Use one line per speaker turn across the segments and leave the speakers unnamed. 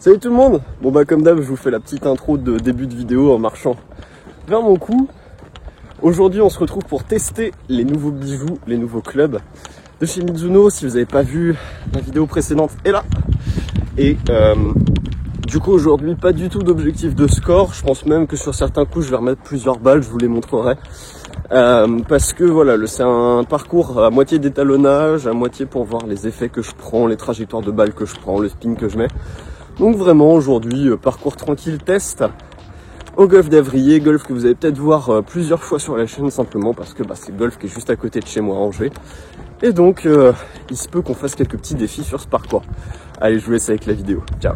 Salut tout le monde. Bon bah comme d'hab je vous fais la petite intro de début de vidéo en marchant vers mon cou. Aujourd'hui on se retrouve pour tester les nouveaux bijoux, les nouveaux clubs de chez Mizuno. Si vous n'avez pas vu la vidéo précédente, est là. Et du coup aujourd'hui pas du tout d'objectif de score. Je pense même que sur certains coups je vais remettre plusieurs balles, je vous les montrerai. Parce que voilà, c'est un parcours à moitié d'étalonnage, à moitié pour voir les effets que je prends, les trajectoires de balles que je prends, le spin que je mets. Donc vraiment aujourd'hui parcours tranquille test au golf d'Avrier, golf que vous allez peut-être voir plusieurs fois sur la chaîne simplement parce que c'est le golf qui est juste à côté de chez moi à Angers. Et donc il se peut qu'on fasse quelques petits défis sur ce parcours. Allez, je vous laisse avec la vidéo. Ciao.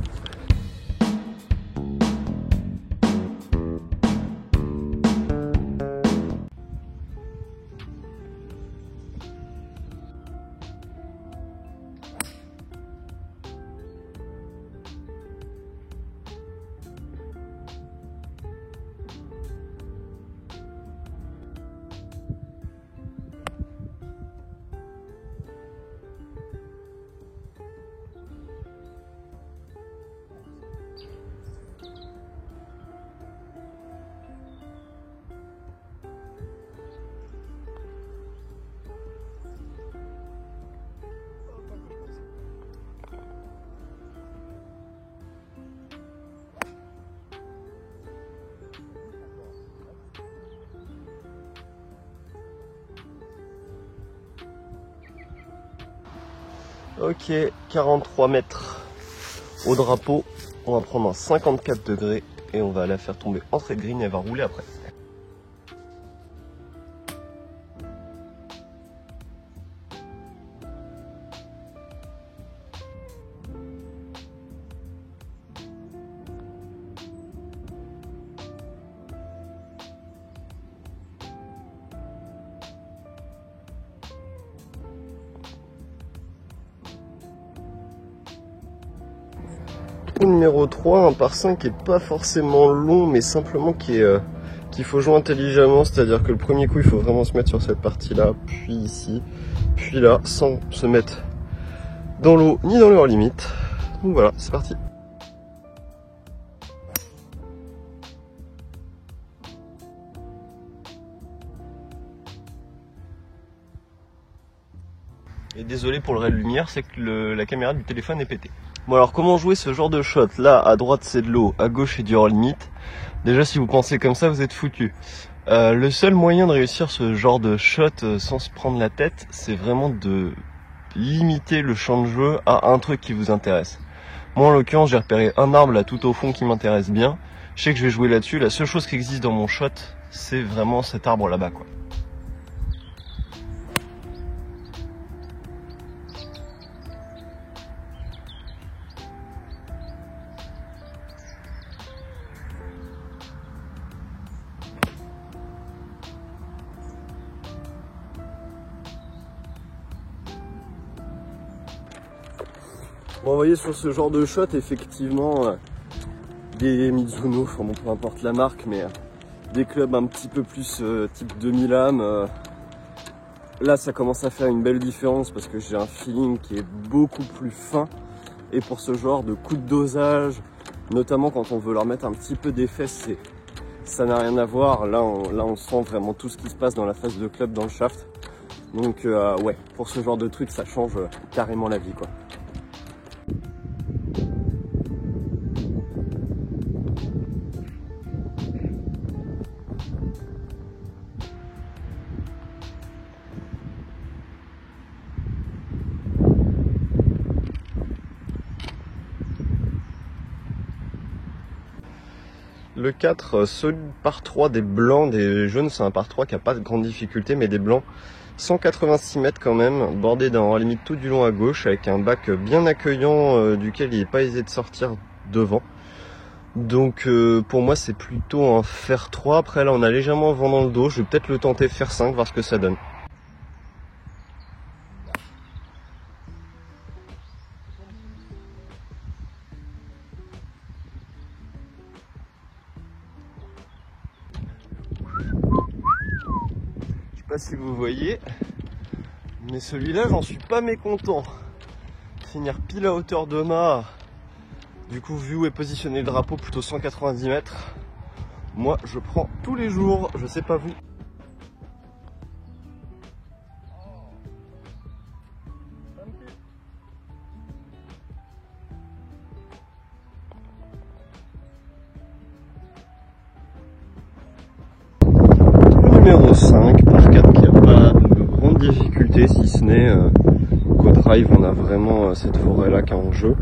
Ok, 43 mètres au drapeau, on va prendre un 54 degrés et on va la faire tomber entrée de green et elle va rouler après. Numéro 3, un par 5 qui est pas forcément long mais simplement qu'il faut jouer intelligemment, c'est-à-dire que le premier coup il faut vraiment se mettre sur cette partie là, puis ici, puis là, sans se mettre dans l'eau ni dans leur limite. Donc voilà, c'est parti. Et désolé pour le ray de lumière, c'est que la caméra du téléphone est pétée. Bon alors comment jouer ce genre de shot? Là à droite c'est de l'eau, à gauche c'est du hors limite. Déjà si vous pensez comme ça vous êtes foutu. Le seul moyen de réussir ce genre de shot sans se prendre la tête, c'est vraiment de limiter le champ de jeu à un truc qui vous intéresse. Moi en l'occurrence j'ai repéré un arbre là tout au fond qui m'intéresse bien. Je sais que je vais jouer là-dessus. La seule chose qui existe dans mon shot c'est vraiment cet arbre là-bas quoi. Bon, vous voyez sur ce genre de shot, effectivement, des Mizuno, enfin bon, peu importe la marque, mais des clubs un petit peu plus type 2000 âmes, là ça commence à faire une belle différence parce que j'ai un feeling qui est beaucoup plus fin. Et pour ce genre de coup de dosage, notamment quand on veut leur mettre un petit peu d'effet, ça n'a rien à voir. Là on sent vraiment tout ce qui se passe dans la phase de club, dans le shaft. Donc ouais, pour ce genre de truc, ça change carrément la vie quoi. Le 4, celui par 3 des blancs, des jaunes, c'est un par 3 qui n'a pas de grande difficulté, mais des blancs, 186 mètres quand même, bordé d'un hors limite tout du long à gauche, avec un bac bien accueillant duquel il n'est pas aisé de sortir devant. Donc pour moi c'est plutôt un fer 3, après là on a légèrement vent dans le dos, je vais peut-être le tenter fer 5, voir ce que ça donne. Je sais pas si vous voyez, mais celui-là j'en suis pas mécontent. Finir pile à hauteur de mât Du coup, vu où est positionné le drapeau, plutôt 190 mètres, moi je prends tous les jours, je sais pas vous. Numéro 5, par 4 qui n'a pas de grande difficulté, si ce n'est qu'au drive on a vraiment cette forêt là qui est en jeu.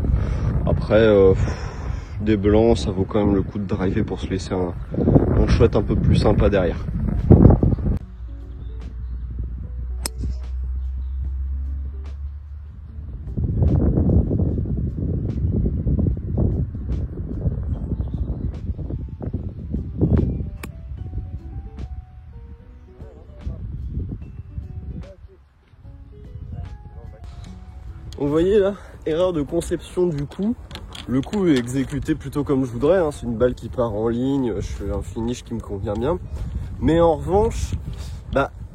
Après des blancs, ça vaut quand même le coup de driver pour se laisser un shot un peu plus sympa derrière. Vous voyez là, erreur de conception du coup. Le coup est exécuté plutôt comme je voudrais, hein. C'est une balle qui part en ligne, je fais un finish qui me convient bien. Mais en revanche,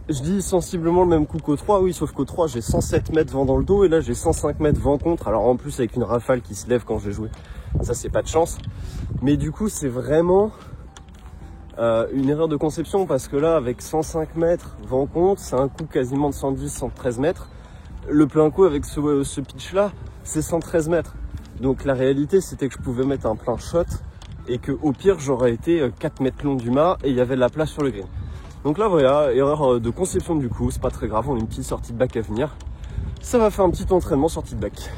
je dis sensiblement le même coup qu'au 3, oui, sauf qu'au 3 j'ai 107 mètres vent dans le dos et là j'ai 105 mètres vent contre. Alors en plus avec une rafale qui se lève quand j'ai joué, ça c'est pas de chance. Mais du coup c'est vraiment une erreur de conception parce que là avec 105 mètres vent contre, c'est un coup quasiment de 110-113 mètres. Le plein coup avec ce pitch là, c'est 113 mètres. Donc la réalité c'était que je pouvais mettre un plein shot et que au pire j'aurais été 4 mètres long du mât et il y avait de la place sur le green. Donc là voilà, erreur de conception du coup, c'est pas très grave, on a une petite sortie de bac à venir. Ça va faire un petit entraînement sortie de bac.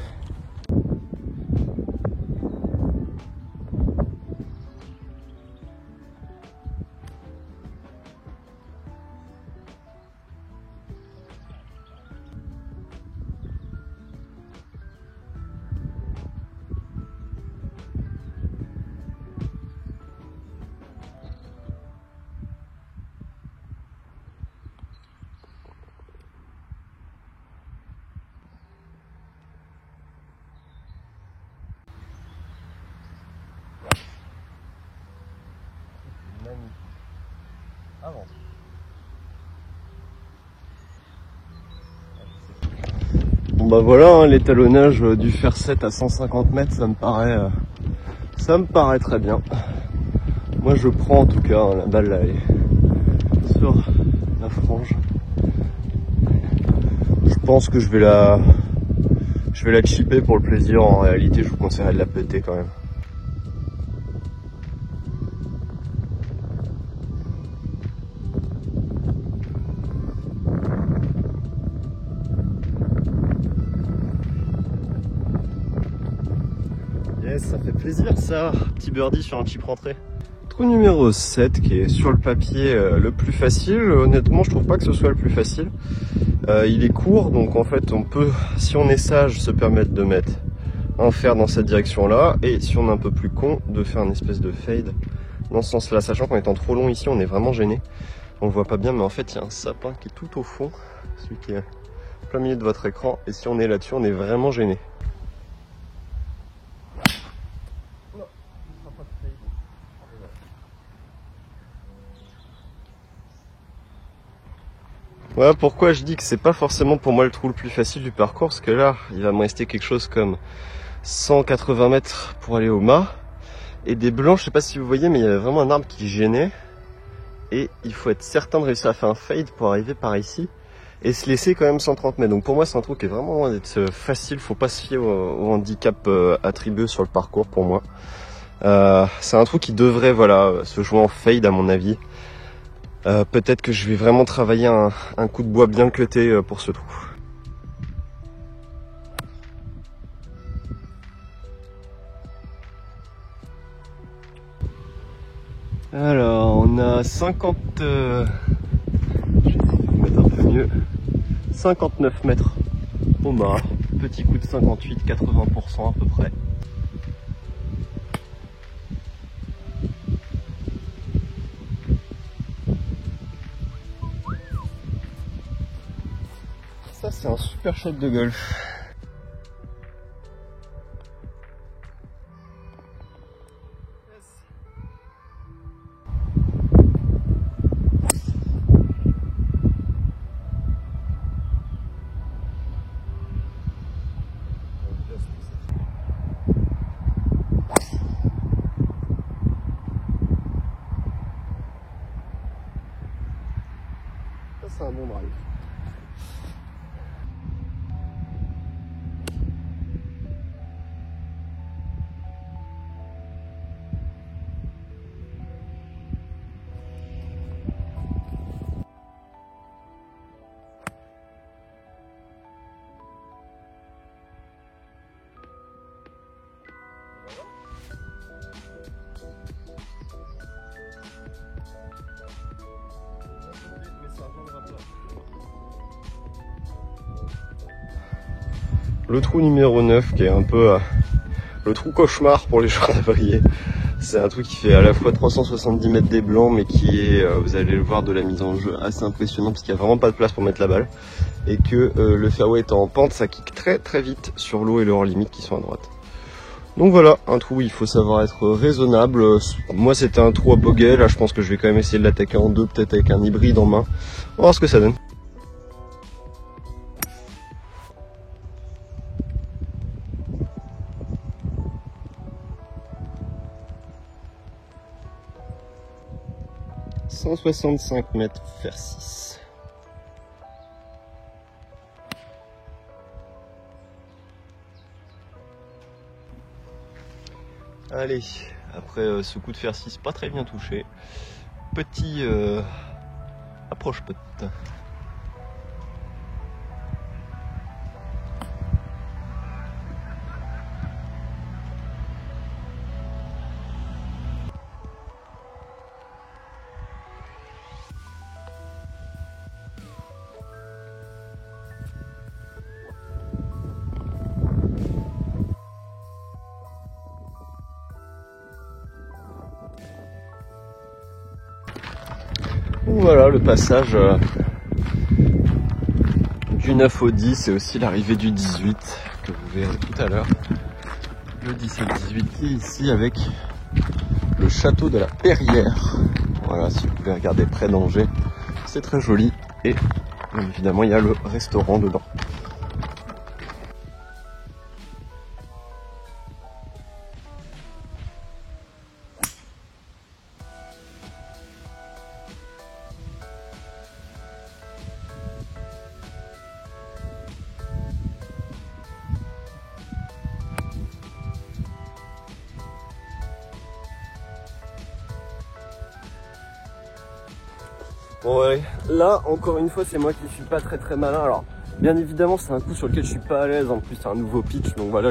Avance. Bon bah voilà, hein, l'étalonnage du fer 7 à 150 mètres, ça me paraît très bien. Moi je prends en tout cas, hein, la balle là elle est sur la frange. Je pense que je vais la chipper pour le plaisir. En réalité je vous conseillerais de la péter quand même. Yes, ça fait plaisir ça, petit birdie sur un chip rentré. Trou numéro 7 qui est sur le papier le plus facile. Honnêtement je trouve pas que ce soit le plus facile. Il est court donc en fait on peut, si on est sage, se permettre de mettre un fer dans cette direction là, et si on est un peu plus con, de faire une espèce de fade dans ce sens là, sachant qu'en étant trop long ici on est vraiment gêné. On le voit pas bien mais en fait il y a un sapin qui est tout au fond, celui qui est plein milieu de votre écran, et si on est là-dessus on est vraiment gêné. Voilà pourquoi je dis que c'est pas forcément pour moi le trou le plus facile du parcours, parce que là il va me rester quelque chose comme 180 mètres pour aller au mât, et des blancs, je sais pas si vous voyez mais il y avait vraiment un arbre qui gênait, et il faut être certain de réussir à faire un fade pour arriver par ici et se laisser quand même 130 mètres. Donc pour moi c'est un trou qui est vraiment loin d'être facile, faut pas se fier au handicap attribué sur le parcours pour moi. C'est un trou qui devrait se jouer en fade à mon avis. Peut-être que je vais vraiment travailler un coup de bois bien cuté pour ce trou. Alors on a 50, je vais essayer de mettre un peu mieux, 59 mètres au mât, petit coup de 58-80% à peu près. Ça c'est un super shot de golf. un bon drive. Le trou numéro 9 qui est un peu le trou cauchemar pour les joueurs d'Avrier. C'est un truc qui fait à la fois 370 mètres des blancs mais qui est, vous allez le voir, de la mise en jeu assez impressionnant parce qu'il n'y a vraiment pas de place pour mettre la balle. Et que le fairway étant en pente, ça kick très très vite sur l'eau et le hors limite qui sont à droite. Donc voilà, un trou où il faut savoir être raisonnable. Moi c'était un trou à bogey, là je pense que je vais quand même essayer de l'attaquer en deux, peut-être avec un hybride en main. On va voir ce que ça donne. « 165 mètres faire 6. Allez, après ce coup de fer 6 pas très bien touché, petit approche putt. Voilà le passage du 9 au 10 et aussi l'arrivée du 18 que vous verrez tout à l'heure. Le 10 et le 18 qui est ici avec le château de la Perrière. Voilà, si vous voulez regarder près d'Angers, c'est très joli et évidemment il y a le restaurant dedans. Bon ouais, là encore une fois c'est moi qui suis pas très malin. Alors bien évidemment c'est un coup sur lequel je suis pas à l'aise, en plus c'est un nouveau pitch donc voilà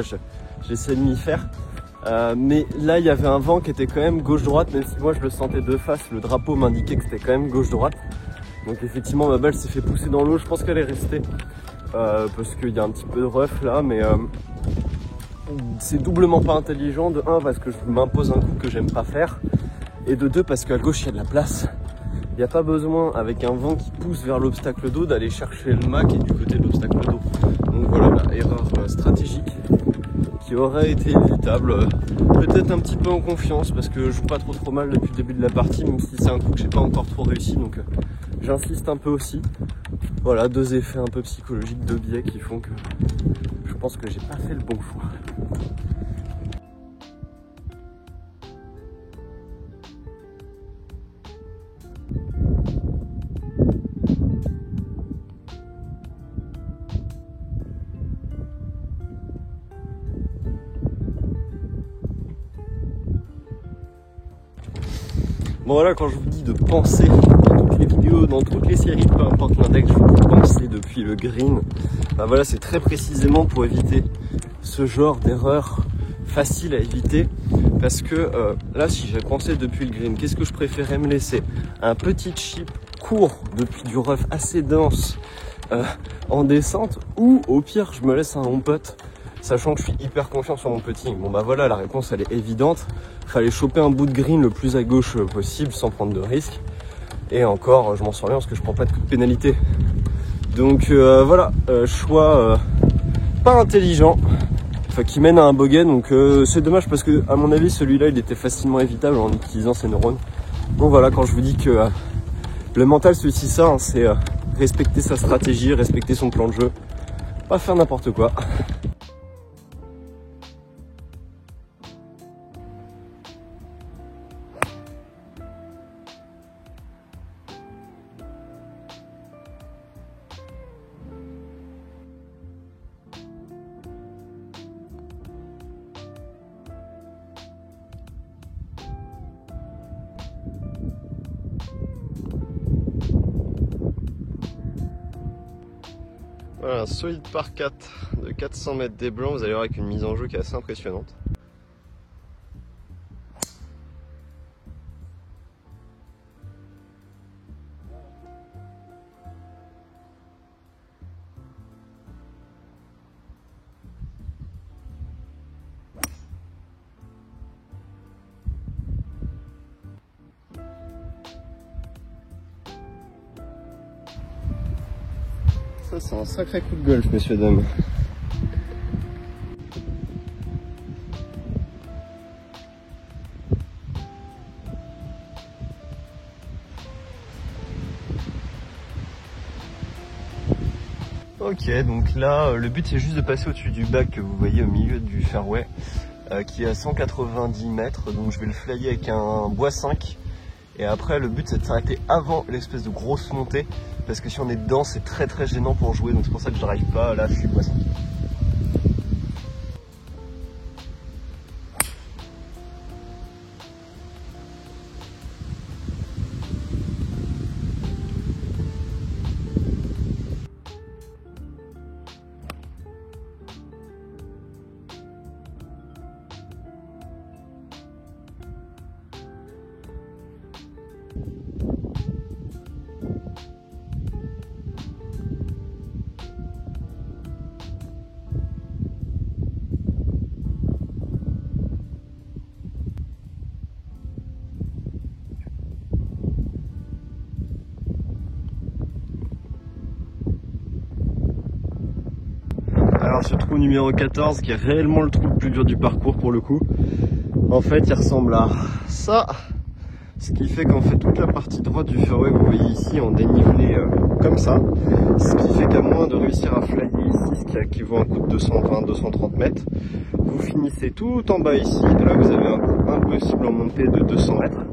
j'essaie de m'y faire. Mais là il y avait un vent qui était quand même gauche-droite, même si moi je le sentais de face, le drapeau m'indiquait que c'était quand même gauche-droite. Donc effectivement ma balle s'est fait pousser dans l'eau, je pense qu'elle est restée parce qu'il y a un petit peu de rough là, mais c'est doublement pas intelligent. De 1 parce que je m'impose un coup que j'aime pas faire, et de 2 parce qu'à gauche il y a de la place. Il n'y a pas besoin, avec un vent qui pousse vers l'obstacle d'eau, d'aller chercher le mât qui est du côté de l'obstacle d'eau. Donc voilà la erreur stratégique qui aurait été évitable. Peut-être un petit peu en confiance parce que je joue pas trop mal depuis le début de la partie, même si c'est un coup que j'ai pas encore trop réussi, donc j'insiste un peu aussi. Voilà, deux effets un peu psychologiques, deux biais qui font que je pense que j'ai pas fait le bon choix. Bon voilà, quand je vous dis de penser dans toutes les vidéos, dans toutes les séries, peu importe l'index, je vous dis penser depuis le green. Bah voilà, c'est très précisément pour éviter ce genre d'erreur facile à éviter. Parce que là, si j'avais pensé depuis le green, qu'est-ce que je préférais me laisser? Un petit chip court depuis du rough assez dense en descente, ou au pire, je me laisse un home putt, sachant que je suis hyper confiant sur mon putting. Bon bah voilà, la réponse elle est évidente. Fallait choper un bout de green le plus à gauche possible sans prendre de risque. Et encore, je m'en sors bien parce que je prends pas de coup de pénalité. Donc voilà, choix pas intelligent, enfin qui mène à un bogey. Donc c'est dommage parce que à mon avis celui-là il était facilement évitable en utilisant ses neurones. Donc voilà, quand je vous dis que le mental c'est aussi ça, hein, c'est respecter sa stratégie, respecter son plan de jeu, pas faire n'importe quoi. Voilà, un solide par 4 de 400 mètres des blancs, vous allez voir avec une mise en jeu qui est assez impressionnante. Ça c'est un sacré coup de golf, messieurs dames. Ok, donc là le but c'est juste de passer au-dessus du bac que vous voyez au milieu du fairway qui est à 190 mètres, donc je vais le flyer avec un bois 5 et après le but c'est de s'arrêter avant l'espèce de grosse montée parce que si on est dedans c'est très gênant pour jouer, donc c'est pour ça que je n'arrive pas, là je suis bois 5. Alors ce trou numéro 14 qui est réellement le trou le plus dur du parcours pour le coup, en fait il ressemble à ça, ce qui fait qu'en fait toute la partie droite du fairway vous voyez ici en dénivelé comme ça, ce qui fait qu'à moins de réussir à flyer ici, ce qui équivaut à un coup de 220-230 mètres, vous finissez tout en bas ici, et là vous avez un coup impossible en montée de 200 mètres,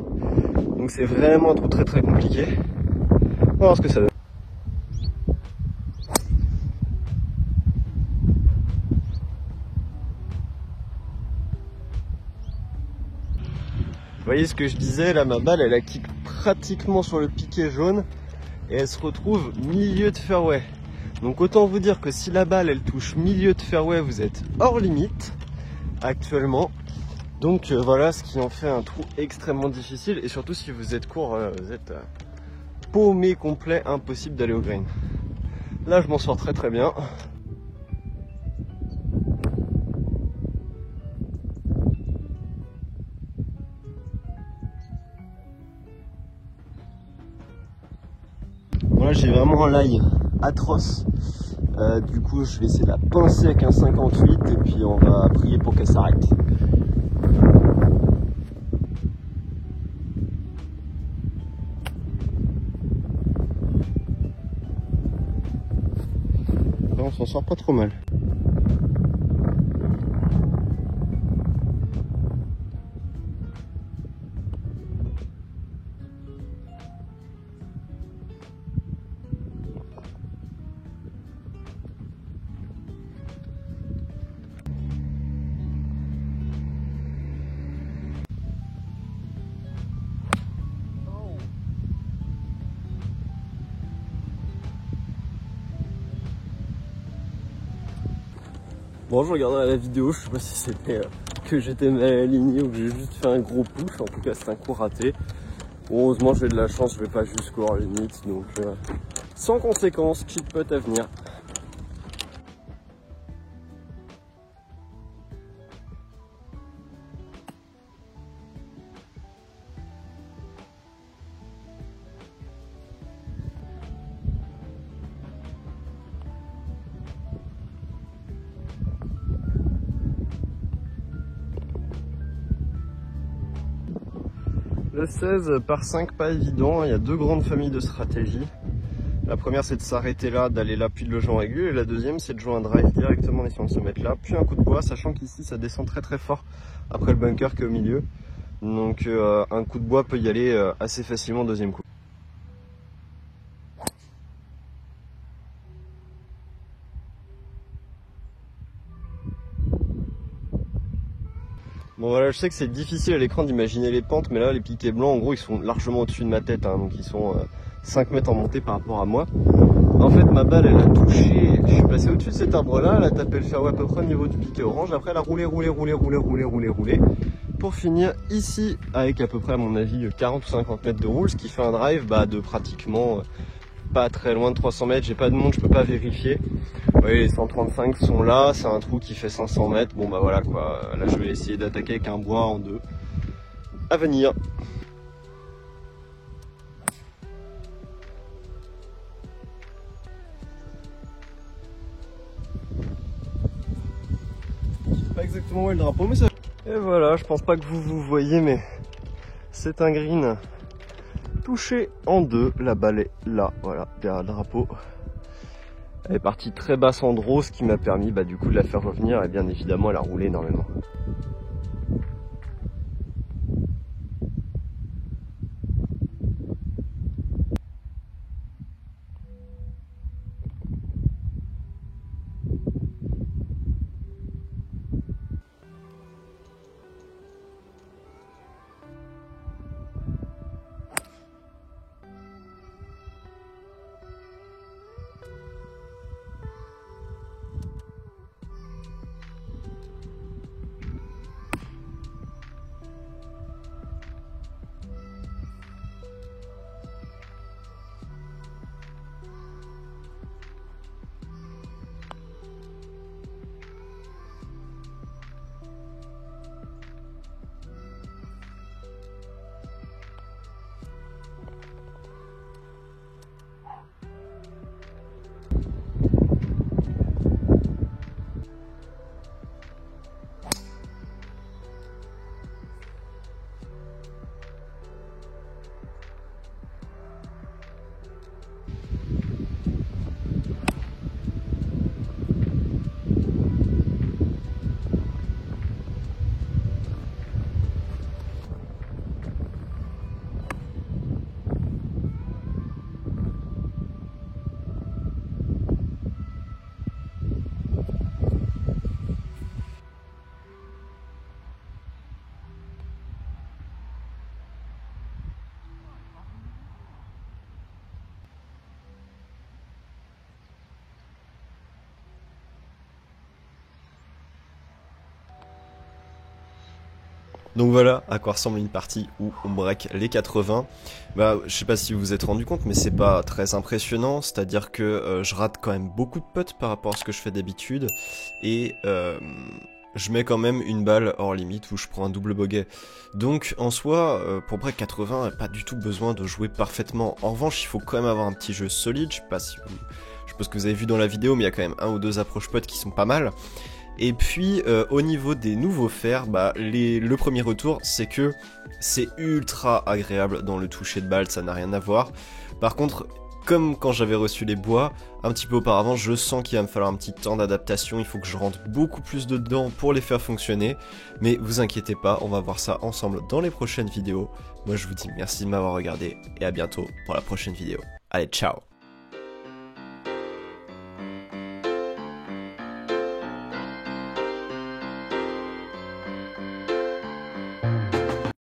donc c'est vraiment un trou très compliqué. On va voir ce que ça donne. Vous voyez ce que je disais, là ma balle elle a kick pratiquement sur le piquet jaune et elle se retrouve milieu de fairway. Donc autant vous dire que si la balle elle touche milieu de fairway, vous êtes hors limite actuellement. Donc voilà ce qui en fait un trou extrêmement difficile et surtout si vous êtes court, vous êtes paumé complet, impossible d'aller au green. Là je m'en sors très bien. Bon là j'ai vraiment un lie atroce, du coup je vais essayer de la pincer avec un 58 et puis on va prier pour qu'elle s'arrête. Là, on s'en sort pas trop mal. Bon, je regardais la vidéo, je sais pas si c'était que j'étais mal aligné ou que j'ai juste fait un gros push, en tout cas c'est un coup raté. Bon, heureusement j'ai de la chance, je vais pas jusqu'au hors limite, donc sans conséquence, cheat putt à venir. Le 16 par 5 pas évident, il y a deux grandes familles de stratégies. La première c'est de s'arrêter là, d'aller là puis de le jouer en régule, et la deuxième c'est de jouer un drive directement en essayant de se mettre là, puis un coup de bois, sachant qu'ici ça descend très fort après le bunker qui est au milieu. Donc un coup de bois peut y aller assez facilement au deuxième coup. Bon voilà, je sais que c'est difficile à l'écran d'imaginer les pentes, mais là les piquets blancs en gros ils sont largement au-dessus de ma tête, hein, donc ils sont 5 mètres en montée par rapport à moi. En fait, ma balle, elle a touché, je suis passé au-dessus de cet arbre-là, elle a tapé le fairway à peu près au niveau du piquet orange, après elle a roulé, pour finir ici, avec à peu près, à mon avis, 40 ou 50 mètres de roule, ce qui fait un drive de pratiquement pas très loin de 300 mètres, j'ai pas de montre, je peux pas vérifier. Oui, les 135 sont là, c'est un trou qui fait 500 mètres, bon bah voilà quoi, là je vais essayer d'attaquer avec un bois en deux. À venir. Pas exactement où est le drapeau, mais ça... Et voilà, je pense pas que vous voyez, mais c'est un green touché en deux. La balle est là, voilà, derrière le drapeau. Elle est partie très basse en draw, ce qui m'a permis du coup de la faire revenir, et bien évidemment elle a roulé énormément. Donc voilà à quoi ressemble une partie où on break les 80. Je sais pas si vous vous êtes rendu compte, mais c'est pas très impressionnant, c'est-à-dire que je rate quand même beaucoup de putts par rapport à ce que je fais d'habitude, et je mets quand même une balle hors limite où je prends un double bogey. Donc en soi, pour break 80, pas du tout besoin de jouer parfaitement. En revanche, il faut quand même avoir un petit jeu solide. Je sais pas si vous... Je pense que vous avez vu dans la vidéo, mais il y a quand même un ou deux approches putts qui sont pas mal. Et puis au niveau des nouveaux fers, le premier retour c'est que c'est ultra agréable dans le toucher de balle, ça n'a rien à voir. Par contre, comme quand j'avais reçu les bois un petit peu auparavant, je sens qu'il va me falloir un petit temps d'adaptation, il faut que je rentre beaucoup plus dedans pour les faire fonctionner. Mais vous inquiétez pas, on va voir ça ensemble dans les prochaines vidéos. Moi je vous dis merci de m'avoir regardé et à bientôt pour la prochaine vidéo. Allez, ciao!